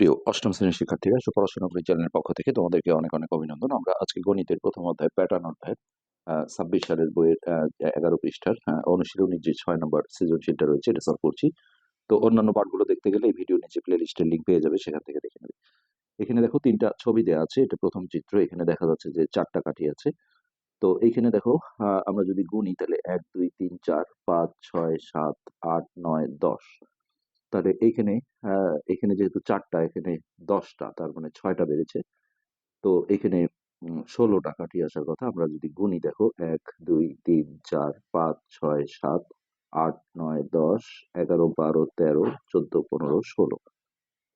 প্রিয় অষ্টম শ্রেণীর শিক্ষার্থীরা, পড়াশোনা করি চ্যানেলের পক্ষ থেকে তোমাদেরকে অনেক অনেক অভিনন্দন। আমরা আজকে গণিতের প্রথম অধ্যায় প্যাটার্ন অধ্যায় 26 সালের বইয়ের 11 পৃষ্ঠার অনুশীলনীর যে 6 নম্বর সৃজনশীলটা রয়েছে এটা সলভ করছি। তো অন্যান্য পার্টগুলো দেখতে গেলে এই ভিডিও নিচে প্লে লিস্টের লিঙ্ক পেয়ে যাবে, সেখান থেকে দেখে নেবে। এখানে দেখো তিনটা ছবি দেওয়া আছে, এটা প্রথম চিত্র। এখানে দেখা যাচ্ছে যে 4টা কাঠি আছে। তো এইখানে দেখো আমরা যদি গুনি তাহলে 1 2 3 4 5 6 7 8 9 10। তাহলে এখানে যেহেতু 4টা, এখানে 10টা, তার মানে 6টা বেড়েছে। তো এখানে 16টা কাঠি আসার কথা। আমরা যদি গুনি দেখো 1 2 3 4 5 6 7 8 9 10 11 12 13 14 15 16।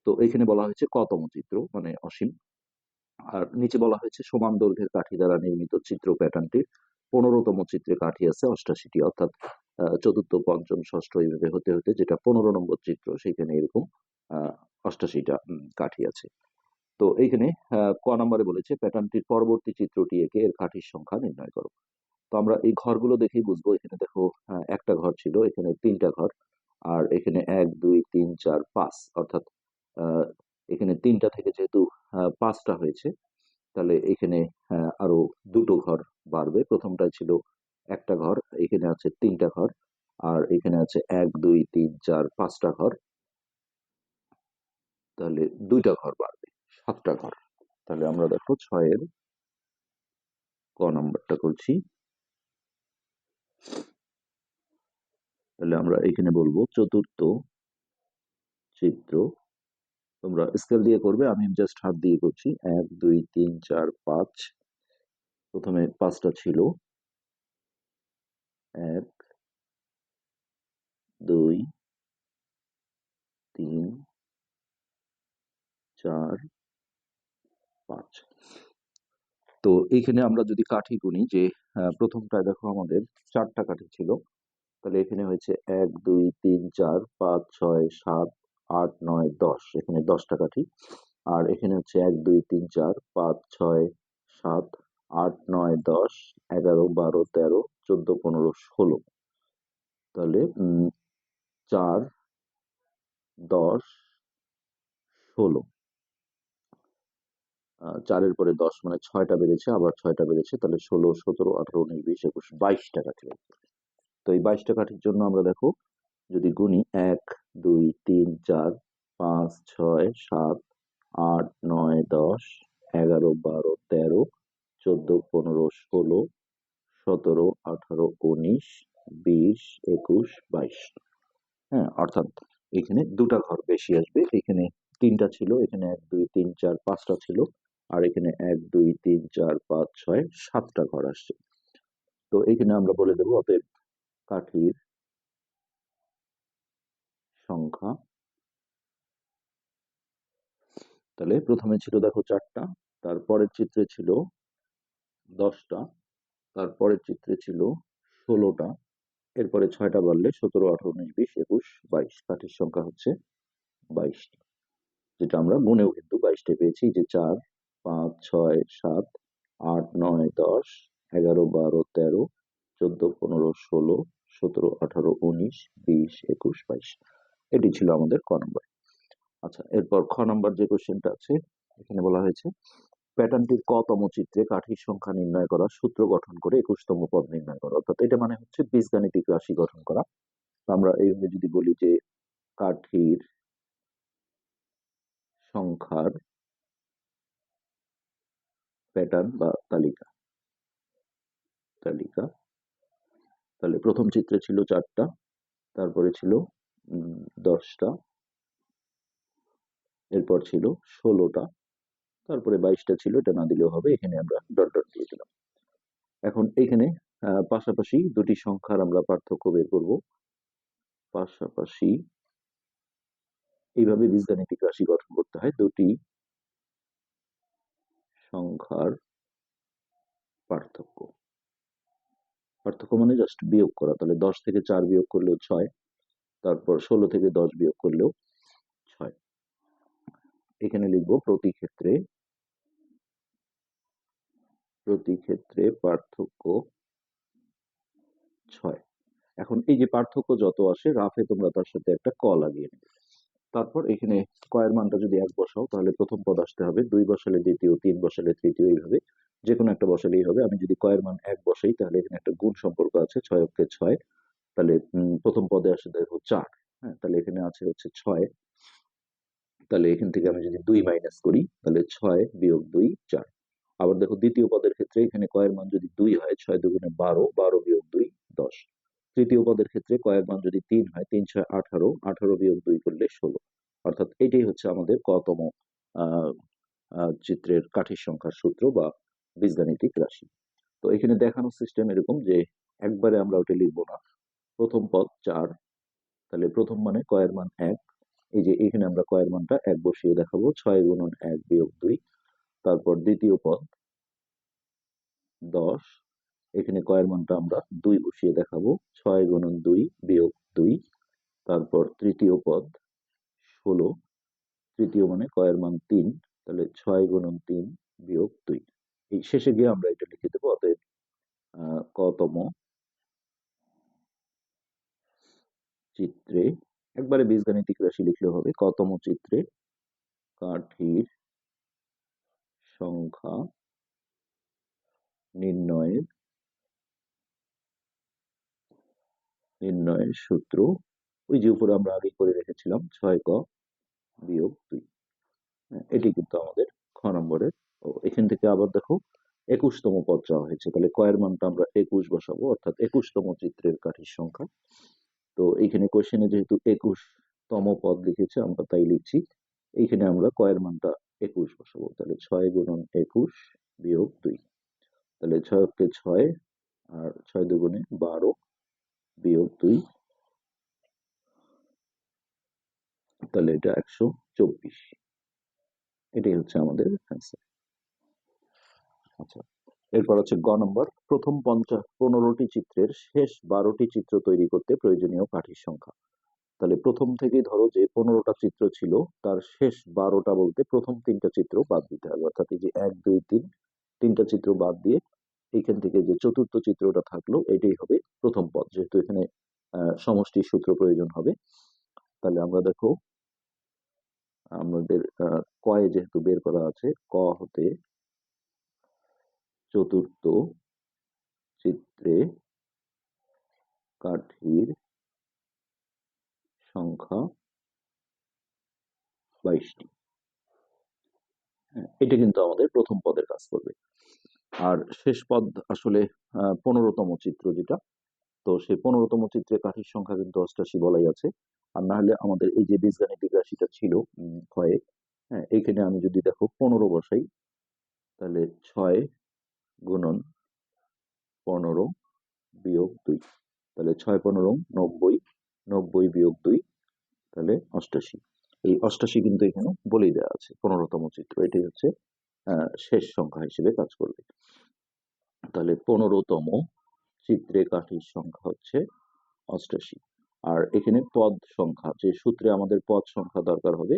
তো এখানে বলা হয়েছে কতম চিত্র, মানে অসীম। আর নিচে বলা হয়েছে সমান দৈর্ঘ্যের কাঠি দ্বারা নির্মিত চিত্র প্যাটার্নটির 15তম চিত্রে কাঠি আছে 88টি, অর্থাৎ চতুর্থ পঞ্চম ষষ্ঠ এইভাবে হতে হতে যেটা 15 নম্বর চিত্র সেখানে এরকম 88টা কাঠি আছে। তো এইখানে ক নম্বরে বলেছে প্যাটার্নটির পরবর্তী চিত্রটি এঁকে এর কাঠির সংখ্যা নির্ণয় করো। তো আমরা এই ঘরগুলো দেখেই বুঝবো। এখানে দেখো একটা ঘর ছিল, এখানে 3টা ঘর, আর এখানে 1 2 3 4 5, অর্থাৎ আহ, এখানে 3টা থেকে যেহেতু 5টা হয়েছে, তাহলে এখানে আরো দুটো ঘর বাড়বে। প্রথমটা ছিল একটা ঘর, এখানে আছে 3টা ঘর, আর এখানে আছে 1 2 3 4 5টা ঘর, তাহলে 2টা ঘর বাড়বে, 7টা ঘর। তাহলে আমরা দেখো 6-এর ক নম্বরটা করছি। তাহলে আমরা এখানে বলবো চতুর্থ চিত্র। তোমরা স্কেল দিয়ে করবে, আমি জাস্ট হাত দিয়ে করছি। 1 2 3 4 5। প্রথমে 5টা ছিল, 1 2 3 4 5। তো এখানে আমরা যদি কাঠি গুনি, যে প্রথমটায় দেখো আমাদের 4টা কাঠি ছিল, তাহলে এখানে হয়েছে 1 2 3 4 5 6 7 8 9 10, এখানে 10টা কাঠি। আর এখানে হচ্ছে 1 2 3 4 5 6 7 8 9 10 11 12 13 14 15 16। তাহলে 4 10 16, 4-এর পরে 10 মানে 6টা বেড়েছে, আবার 6টা বেড়েছে, তাহলে 16 17 18 19 20 21 22টা কাঠি। তো এই 22টা কাঠির জন্য আমরা দেখো যদি গুনি 1 2 3 4 5 6 7 8 9 10 11 12 13 14 15 16 17 18 19 20 21 22। হ্যাঁ, অর্থাৎ এখানে দুটা ঘর বেশি আসবে। এখানে 3টা ছিল, এখানে 1 2 3 4 5টা ছিল, আর এখানে 1 2 3 4 5 6 7টা ঘর আসছে। তো এখানে আমরা বলে দেবো অতএব কাঠির সংখ্যা। তাহলে প্রথমে ছিল দেখো 4টা, তারপরের চিত্রে ছিল 10টা, তারপরের চিত্রে ছিল 16টা, এরপরে 6টা বাড়লে 17 18 19 20 21 22, কাঠির সংখ্যা হচ্ছে 22টি। যেটা আমরা গুনেও কিন্তু 22টে পেয়েছি, যে 4 5 6 7 8 9 10 11 12 13 14 15 16 17 18 19 20 21 22। এটি ছিল আমাদের ক নম্বর। আচ্ছা, এরপর খ নম্বর যে কোশ্চেনটা আছে, এখানে বলা হয়েছে প্যাটার্নটির কতম চিত্রে কাঠির সংখ্যা নির্ণয় করা সূত্র গঠন করে 21তম পদ নির্ণয় করা। অর্থাৎ এটা মানে হচ্ছে বীজগাণিতিক রাশি গঠন করা। আমরা এইভাবে যদি বলি যে কাঠির সংখ্যার প্যাটার্ন বা তালিকা তালিকা তাহলে প্রথম চিত্রে ছিল 4টা, তারপরে ছিল 10টা, এরপর ছিল 16টা, তারপরে 22টা ছিল। এটা না দিলেও হবে, এখানে আমরা ডট ডট দিয়ে দিলাম। এখন এখানে পাশাপাশি দুটি সংখ্যার আমরা পার্থক্য বের করব। পাশাপাশি এইভাবে বীজগাণিতিক রাশি গঠন করতে হয়, দুটি সংখ্যার পার্থক্য। পার্থক্য মানে জাস্ট বিয়োগ করা। তাহলে 10 থেকে 4 বিয়োগ করলেও 6, তারপর 16 থেকে 10 বিয়োগ করলেও 6। এখানে লিখবো প্রতি ক্ষেত্রে পার্থক্য 6। এখন এই যে পার্থক্য যত আসে রাফে তোমরা তার সাথে একটা ক লাগিয়ে নেবে। তারপর এখানে কয়ের মানটা যদি 1 বসাও তাহলে প্রথম পদ আসতে হবে, 2 বসালে দ্বিতীয়, 3 বসালে তৃতীয়, এইভাবে যে কোনো একটা বসালেই হবে। আমি যদি কয়ের মান 1 বসাই তাহলে এখানে একটা গুণ সম্পর্ক আছে, 6 অক্ষে 6, তাহলে প্রথম পদে আসে দেখো 4। হ্যাঁ, তাহলে এখানে আছে হচ্ছে 6। তাহলে এখান থেকে আমি যদি 2 মাইনাস করি তাহলে 6 বিয়োগ 2 4। আবার দেখো দ্বিতীয় পদের ক্ষেত্রে এখানে কয়ের মান যদি 2 হয়, 6 দুগুণে 12, 12 বিয়োগ 2 10। তৃতীয় পদের ক্ষেত্রে কয়ের মান যদি 3 হয়, 3 6 18, 18 বিয়োগ 2 করলে 16। অর্থাৎ এটাই হচ্ছে আমাদের কতম আহ চিত্রের কাঠির সংখ্যার সূত্র বা বীজগাণিতিক রাশি। তো এখানে দেখানোর সিস্টেম এরকম যে একবারে আমরা ওটা লিখবো না। প্রথম পদ 4, তাহলে প্রথম মানে কয়ের মান 1, এই যে এখানে আমরা কয়ের মানটা 1 বসিয়ে দেখাবো, 6 গুণন 1 বিয়োগ 2। তারপর দ্বিতীয় পদ 10, এখানে কয়ের মানটা আমরা 2 বসিয়ে দেখাবো, 6 গুণন 2 বিয়োগ 2। তারপর তৃতীয় পদ 16, তৃতীয় মানে কয়ের মান 3, তাহলে 6 গুণন 3 বিয়োগ 2। এই শেষে গিয়ে আমরা এটা লিখে দেবো। অতএব কতম চিত্রে, একবারে বীজগাণিতিক রাশি লিখলে হবে, কতম চিত্রে কাঠির সংখ্যা নির্ণয়ের সূত্র, ওই যে উপরে আমরা আগে করে রেখেছিলাম 6 ক বিয়োগ 2। এটি কিন্তু আমাদের খ নম্বরের। এখান থেকে আবার দেখো 21তম পদ চাওয়া হয়েছে, তাহলে কয়ের মানটা আমরা 21 বসাবো, অর্থাৎ 21তম চিত্রের কাঠির সংখ্যা। তো এইখানে কোশ্চেনে যেহেতু 21তম পদ লিখেছে আমরা তাই লিখছি। এইখানে আমরা কয়ের মানটা 21 বসাবো, তাহলে 6 গুণন 21 বিয়োগ 2। তাহলে 6 অক্ষে 6, আর 6 দুগুণে 12 বিয়োগ 2, তাহলে এটা 124। এটাই হচ্ছে আমাদের অ্যান্সার। আচ্ছা, এরপর হচ্ছে গ নম্বর, প্রথম 15টি চিত্রের শেষ 12টি চিত্র তৈরি করতে প্রয়োজনীয় কাঠির সংখ্যা। তাহলে প্রথম থেকেই ধরো যে 15টা চিত্র ছিল, তার শেষ 12টা বলতে প্রথম 3টা চিত্র বাদ দিতে হবে, অর্থাৎ এই যে 1 2 3, 3টা চিত্র বাদ দিয়ে এইখান থেকে যে চতুর্থ চিত্রটা থাকলো এটাই হবে প্রথম পদ, যেহেতু এখানে সমষ্টি সূত্র প্রয়োজন হবে। তাহলে আমরা দেখো আমাদের কয়ে যেহেতু বের করা আছে, ক হতে চতুর্থ চিত্রে কাঠির সংখ্যা 22টি। এটা কিন্তু আমাদের প্রথম পদের কাজ করবে। আর শেষ পদ আসলে 15তম চিত্র যেটা, তো সেই 15তম চিত্রে কাঠির সংখ্যা কিন্তু 88 বলাই আছে। আর না হলে আমাদের এই যে বীজগাণিতিক রাশিটা ছিল ক্ষয়ে, হ্যাঁ, এইখানে আমি যদি দেখো 15 বসাই তাহলে 6 গুণন 15 বিয়োগ 2, তাহলে 6 15 90, 90 বিয়োগ 2 তাহলে 88। এই 88 কিন্তু এখানে বলেই দেওয়া আছে 15তম চিত্র, এটাই হচ্ছে শেষ সংখ্যা হিসেবে কাজ করবে। তাহলে 15তম চিত্রে কাঠির সংখ্যা হচ্ছে 88। আর এখানে পদ সংখ্যা, যে সূত্রে আমাদের পদ সংখ্যা দরকার হবে,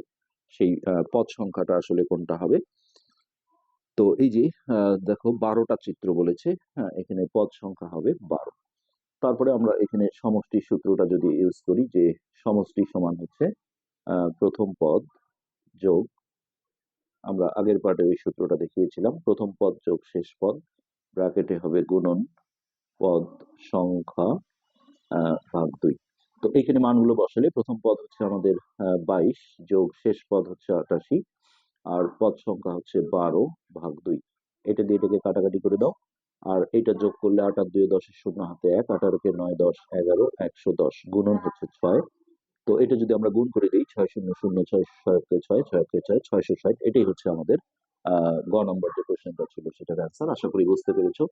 সেই পদ সংখ্যাটা আসলে কোনটা হবে। তো এই যে দেখো 12টা চিত্র বলেছে, হ্যাঁ, এখানে পদ সংখ্যা হবে 12। তারপরে আমরা এখানে সমষ্টি সূত্রটা যদি ইউজ করি, যে সমষ্টি সমান হচ্ছে প্রথম পদ যোগ, আমরা আগের পার্টে ওই সূত্রটা দেখিয়েছিলাম, প্রথম পদ যোগ শেষ পদ, ব্র্যাকেটে হবে গুণন পদ সংখ্যা ভাগ 2। তো এখানে মানগুলো বসালে প্রথম পদ হচ্ছে আমাদের 22 যোগ শেষ পদ হচ্ছে 88, আর পদ সংখ্যা হচ্ছে 12 ভাগ 2। এটা দিয়ে এটাকে কাটাকাটি করে দাও, আর এটা যোগ করলে 8 আর 2 10 শূন্য হাতে 1, 18 কে 9 10 11, 110, গুণন হচ্ছে 6। তো এটা যদি আমরা গুণ করে দিই, 6 0 0 6 6 6 6 6 660, এটাই হচ্ছে আমাদের গ নম্বর যে কোশ্চেনটা ছিল সেটার অ্যান্সার। আশা করি বুঝতে পেরেছো।